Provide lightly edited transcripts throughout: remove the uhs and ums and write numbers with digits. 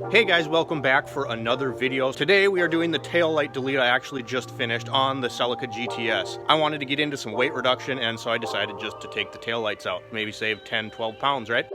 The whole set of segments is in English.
Hey guys, welcome back for another video. Today we are doing the tail light delete I actually just finished on the Celica GTS. I wanted to get into some weight reduction, and so I decided just to take the tail lights out. Maybe save 10-12 pounds, right?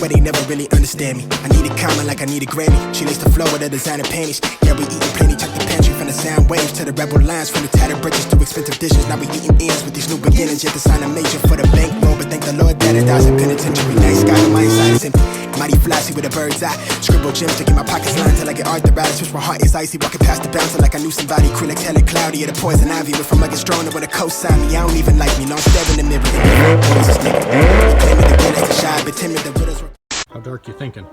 They never really understand me. I need a comment like I need a Grammy. She lays the flow with her designer panties. Yeah, we eating plenty. Check the pantry from the sound waves to the rebel lines, from the tattered bridges to expensive dishes. Now we eating ends with these new beginnings. Yet to sign a major for the bankroll, but thank the Lord that it dies in penitentiary. Night sky, but my inside is empty. Mighty flashy with a bird's eye. Scribble gems to get my pockets lined till I get arthritis. Switch my heart is icy. Walking past the bouncer like I knew somebody. Acrylics hella cloudy. Yeah, the poison ivy. But from like a stronger with a co-sign me. I don't even like me. No, I'm staring in the mirror. He claim me the greatest to shy, but timid the riddles. How dark you thinking?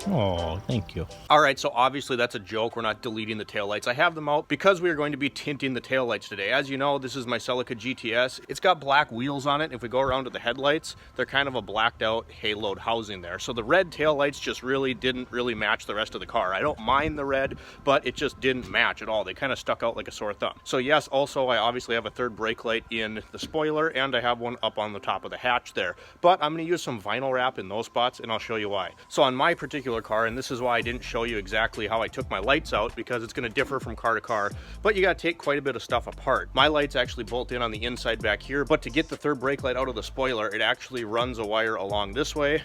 Oh, thank you. All right, so obviously that's a joke. We're not deleting the taillights. I have them out because we are going to be tinting the taillights today. As you know, this is my Celica GTS. It's got black wheels on it. If we go around to the headlights, they're kind of a blacked out haloed housing there. So the red taillights just didn't really match the rest of the car. I don't mind the red, but it just didn't match at all. They kind of stuck out like a sore thumb. So yes, also I obviously have a third brake light in the spoiler, and I have one up on the top of the hatch there. But I'm going to use some vinyl wrap in those spots, and I'll show you why. So on my particular car, and this is why I didn't show you exactly how I took my lights out, because it's going to differ from car to car, but you got to take quite a bit of stuff apart. My lights actually bolt in on the inside back here, but to get the third brake light out of the spoiler, it actually runs a wire along this way.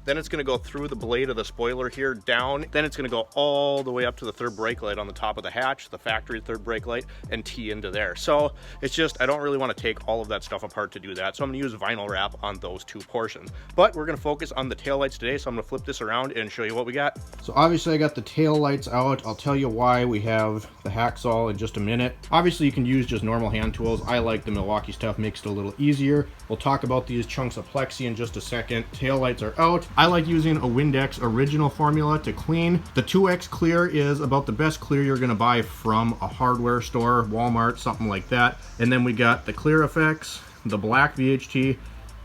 Then it's going to go through the blade of the spoiler here down. Then it's going to go all the way up to the third brake light on the top of the hatch, the factory third brake light, and tee into there. So it's just, I don't really want to take all of that stuff apart to do that. So I'm going to use vinyl wrap on those two portions. But we're going to focus on the tail lights today. So I'm going to flip this around and show you what we got. So obviously I got the tail lights out. I'll tell you why we have the hacksaw in just a minute. Obviously you can use just normal hand tools. I like the Milwaukee stuff, makes it a little easier. We'll talk about these chunks of plexi in just a second. Tail lights are out. I like using a Windex original formula to clean. The 2X clear is about the best clear you're going to buy from a hardware store, Walmart, something like that. And then we got the Clear Effects, the black VHT,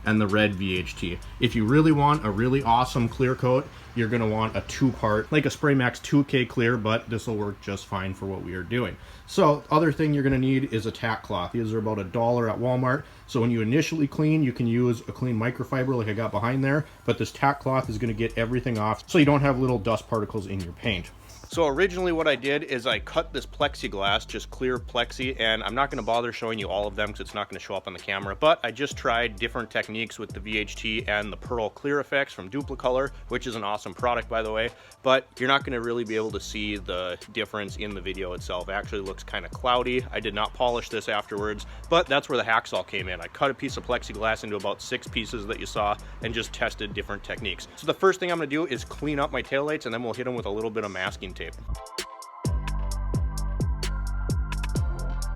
and the red VHT. If you really want a really awesome clear coat, you're going to want a two-part, like a Spray Max 2K clear, but this will work just fine for what we are doing. So other thing you're going to need is a tack cloth. These are about $1 at Walmart. So when you initially clean, you can use a clean microfiber like I got behind there, but this tack cloth is going to get everything off so you don't have little dust particles in your paint. So originally what I did is I cut this plexiglass, just clear plexi, and I'm not going to bother showing you all of them because it's not going to show up on the camera, but I just tried different techniques with the VHT and the Pearl Clear Effects from Duplicolor, which is an awesome product, by the way, but you're not going to really be able to see the difference in the video itself. It actually looks kind of cloudy. I did not polish this afterwards, but that's where the hacksaw came in. I cut a piece of plexiglass into about 6 pieces that you saw and just tested different techniques. So the first thing I'm going to do is clean up my taillights, and then we'll hit them with a little bit of masking tape.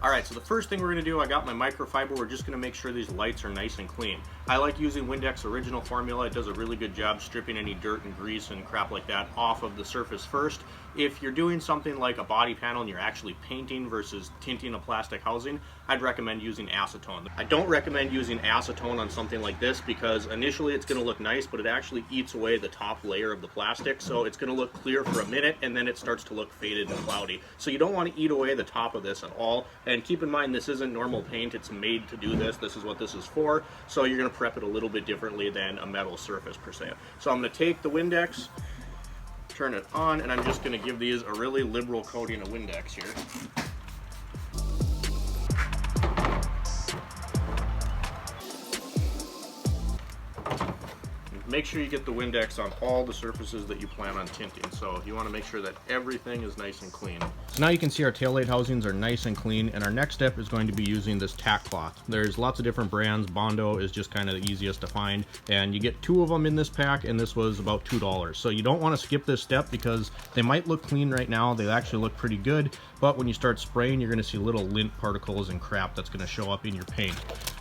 Alright, so the first thing we're going to do, I got my microfiber. We're just going to make sure these lights are nice and clean. I like using Windex original formula. It does a really good job stripping any dirt and grease and crap like that off of the surface first. If you're doing something like a body panel and you're actually painting versus tinting a plastic housing, I'd recommend using acetone. I don't recommend using acetone on something like this because initially it's going to look nice, but it actually eats away the top layer of the plastic, so it's going to look clear for a minute and then it starts to look faded and cloudy. So you don't want to eat away the top of this at all. And keep in mind, this isn't normal paint. It's made to do this. This is what this is for. So you're going to prep it a little bit differently than a metal surface per se. So I'm going to take the Windex, turn it on, and I'm just going to give these a really liberal coating of Windex here. Make sure you get the Windex on all the surfaces that you plan on tinting. So you want to make sure that everything is nice and clean. So now you can see our taillight housings are nice and clean, and our next step is going to be using this tack cloth. There's lots of different brands. Bondo is just kind of the easiest to find, and you get 2 of them in this pack, and this was about $2. So you don't want to skip this step because they might look clean right now. They actually look pretty good, but when you start spraying, you're going to see little lint particles and crap that's going to show up in your paint.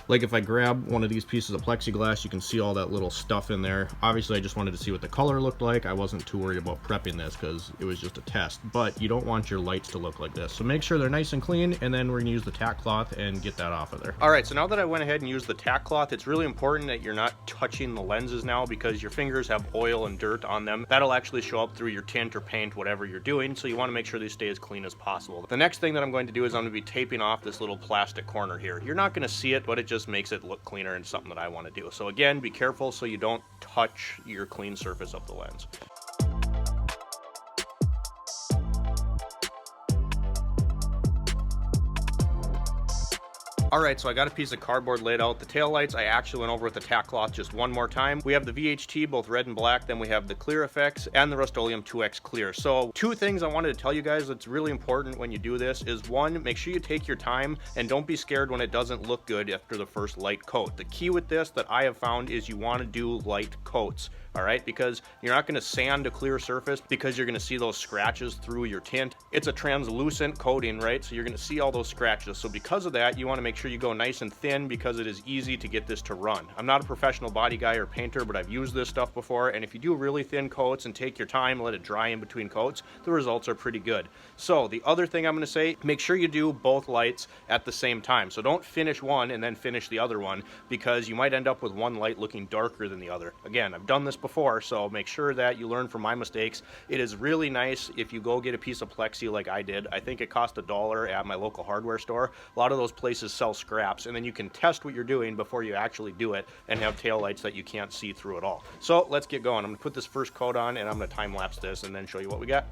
Like if I grab one of these pieces of plexiglass, you can see all that little stuff in there. Obviously I just wanted to see what the color looked like. I wasn't too worried about prepping this because it was just a test, but you don't want your lights to look like this. So make sure they're nice and clean, and then we're gonna use the tack cloth and get that off of there. All right, so now that I went ahead and used the tack cloth, it's really important that you're not touching the lenses now because your fingers have oil and dirt on them. That'll actually show up through your tint or paint, whatever you're doing, so you want to make sure they stay as clean as possible. The next thing that I'm going to do is I'm going to be taping off this little plastic corner here. You're not going to see it, but it just makes it look cleaner and something that I want to do. So again, be careful so you don't touch your clean surface of the lens. All right, so I got a piece of cardboard laid out. The taillights, I actually went over with the tack cloth just one more time. We have the VHT, both red and black, then we have the Clear Effects and the Rust-Oleum 2X Clear. So two things I wanted to tell you guys that's really important when you do this is one, make sure you take your time and don't be scared when it doesn't look good after the first light coat. The key with this that I have found is you want to do light coats. All right, because you're not going to sand a clear surface because you're going to see those scratches through your tint. It's a translucent coating, right? So you're going to see all those scratches. So because of that, you want to make sure you go nice and thin because it is easy to get this to run. I'm not a professional body guy or painter, but I've used this stuff before. And if you do really thin coats and take your time, let it dry in between coats, the results are pretty good. So the other thing I'm going to say, make sure you do both lights at the same time. So don't finish one and then finish the other one because you might end up with one light looking darker than the other. Again, I've done this before, so make sure that you learn from my mistakes. It is really nice if you go get a piece of plexi like I did. I think it cost $1 at my local hardware store. A lot of those places sell scraps, and then you can test what you're doing before you actually do it and have taillights that you can't see through at all. So let's get going. I'm gonna put this first coat on and I'm gonna time lapse this and then show you what we got.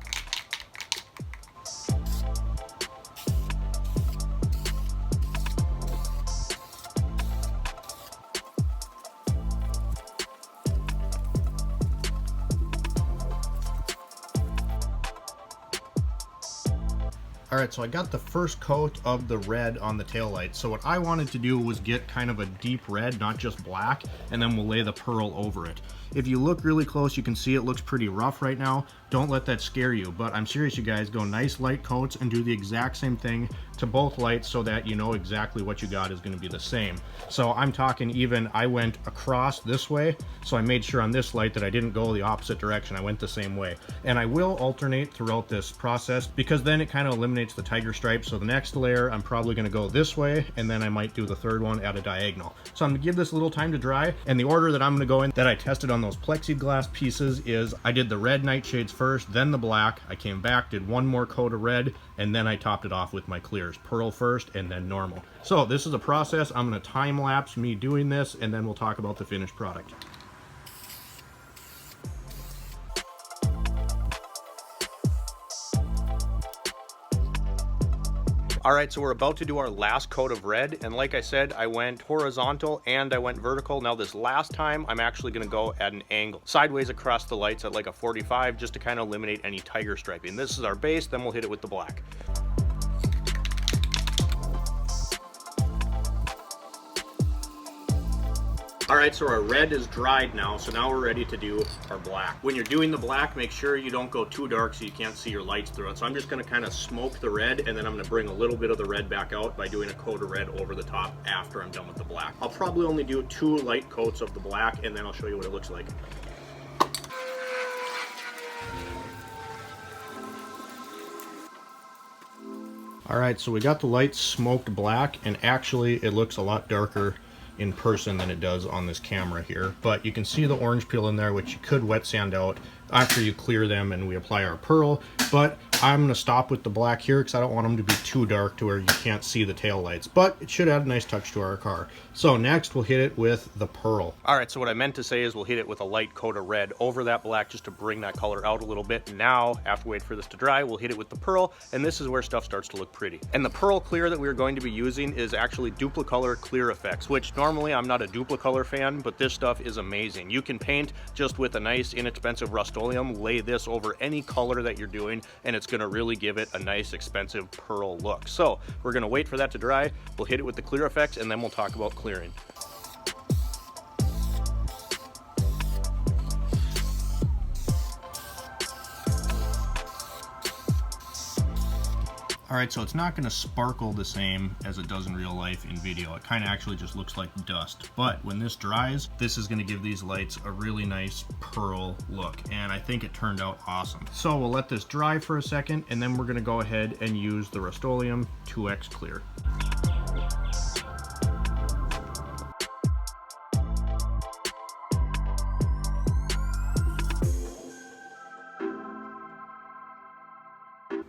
All right, so I got the first coat of the red on the taillight. So what I wanted to do was get kind of a deep red, not just black, and then we'll lay the pearl over it. If you look really close, you can see it looks pretty rough right now. Don't let that scare you, but I'm serious, you guys, go nice light coats and do the exact same thing to both lights so that you know exactly what you got is gonna be the same. So I'm talking even, I went across this way, so I made sure on this light that I didn't go the opposite direction, I went the same way. And I will alternate throughout this process because then it kind of eliminates the tiger stripe. So the next layer, I'm probably gonna go this way, and then I might do the third one at a diagonal. So I'm gonna give this a little time to dry, and the order that I'm gonna go in that I tested on those plexiglass pieces is I did the red nightshades first, then the black, I came back, did one more coat of red, and then I topped it off with my clears. Pearl first and then normal. So this is a process. I'm going to time lapse me doing this, and then we'll talk about the finished product. All right, so we're about to do our last coat of red, and like I said, I went horizontal and I went vertical. Now this last time, I'm actually gonna go at an angle, sideways across the lights at like a 45, just to kind of eliminate any tiger striping. This is our base, then we'll hit it with the black. All right, so our red is dried now, so now we're ready to do our black. When you're doing the black, make sure you don't go too dark so you can't see your lights through it. So I'm just gonna kind of smoke the red, and then I'm gonna bring a little bit of the red back out by doing a coat of red over the top after I'm done with the black. I'll probably only do 2 light coats of the black, and then I'll show you what it looks like. All right, so we got the lights smoked black, and actually it looks a lot darker in person than it does on this camera here, but you can see the orange peel in there, which you could wet sand out after you clear them and we apply our pearl. But I'm going to stop with the black here because I don't want them to be too dark to where you can't see the tail lights, but it should add a nice touch to our car. So next we'll hit it with the pearl. All right, so what I meant to say is we'll hit it with a light coat of red over that black just to bring that color out a little bit. Now, after we wait for this to dry, we'll hit it with the pearl, and this is where stuff starts to look pretty. And the pearl clear that we're going to be using is actually Duplicolor Clear Effects, which normally I'm not a Duplicolor fan, but this stuff is amazing. You can paint just with a nice inexpensive Rust-Oleum, lay this over any color that you're doing, and it's gonna really give it a nice expensive pearl look. So we're gonna wait for that to dry, we'll hit it with the Clear Effects, and then we'll talk about clearing. All right, so it's not gonna sparkle the same as it does in real life in video. It kind of actually just looks like dust. But when this dries, this is gonna give these lights a really nice pearl look. And I think it turned out awesome. So we'll let this dry for a second, and then we're gonna go ahead and use the Rust-Oleum 2X Clear.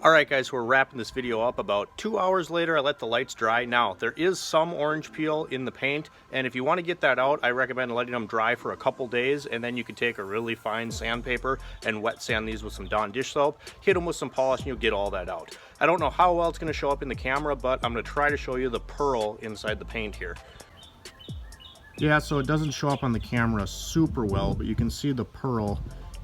Alright guys, we're wrapping this video up. About 2 hours later, I let the lights dry. Now, there is some orange peel in the paint, and if you want to get that out, I recommend letting them dry for a couple days, and then you can take a really fine sandpaper and wet sand these with some Dawn dish soap, hit them with some polish, and you'll get all that out. I don't know how well it's going to show up in the camera, but I'm going to try to show you the pearl inside the paint here. Yeah, so it doesn't show up on the camera super well, but you can see the pearl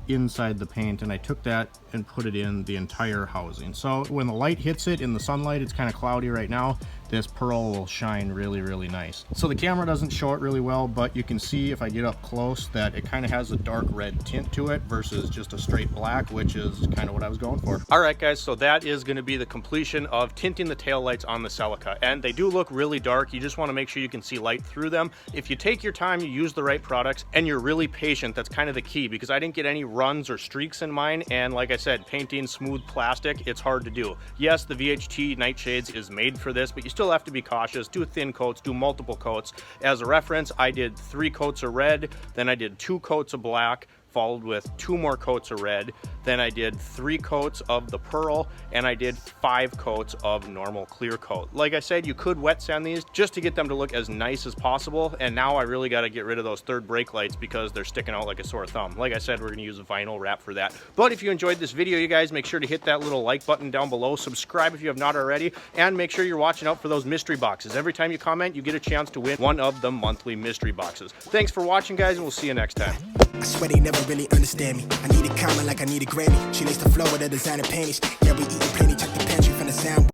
inside the paint, and I took that and put it in the entire housing. So when the light hits it in the sunlight, it's kind of cloudy right now, this pearl will shine really, really nice. So the camera doesn't show it really well, but you can see if I get up close that it kind of has a dark red tint to it versus just a straight black, which is kind of what I was going for. All right guys, so that is going to be the completion of tinting the taillights on the Celica, and they do look really dark. You just want to make sure you can see light through them. If you take your time, you use the right products, and you're really patient, that's kind of the key, because I didn't get any runs or streaks in mine, and like I said, painting smooth plastic, it's hard to do. Yes, the VHT Nightshades is made for this, but you still have to be cautious. Do thin coats, do multiple coats. As a reference, I did 3 coats of red, then I did 2 coats of black, followed with 2 more coats of red, then I did 3 coats of the pearl, and I did 5 coats of normal clear coat. Like I said, you could wet sand these just to get them to look as nice as possible, and now I really got to get rid of those third brake lights because they're sticking out like a sore thumb. Like I said, we're going to use a vinyl wrap for that. But if you enjoyed this video, you guys, make sure to hit that little like button down below, subscribe if you have not already, and make sure you're watching out for those mystery boxes. Every time you comment, you get a chance to win one of the monthly mystery boxes. Thanks for watching, guys, and we'll see you next time. I swear they never really understand me. I need a comma like I need a Grammy. She lays the floor with her designer panties. Yeah, we eating plenty, check the pantry from the sound.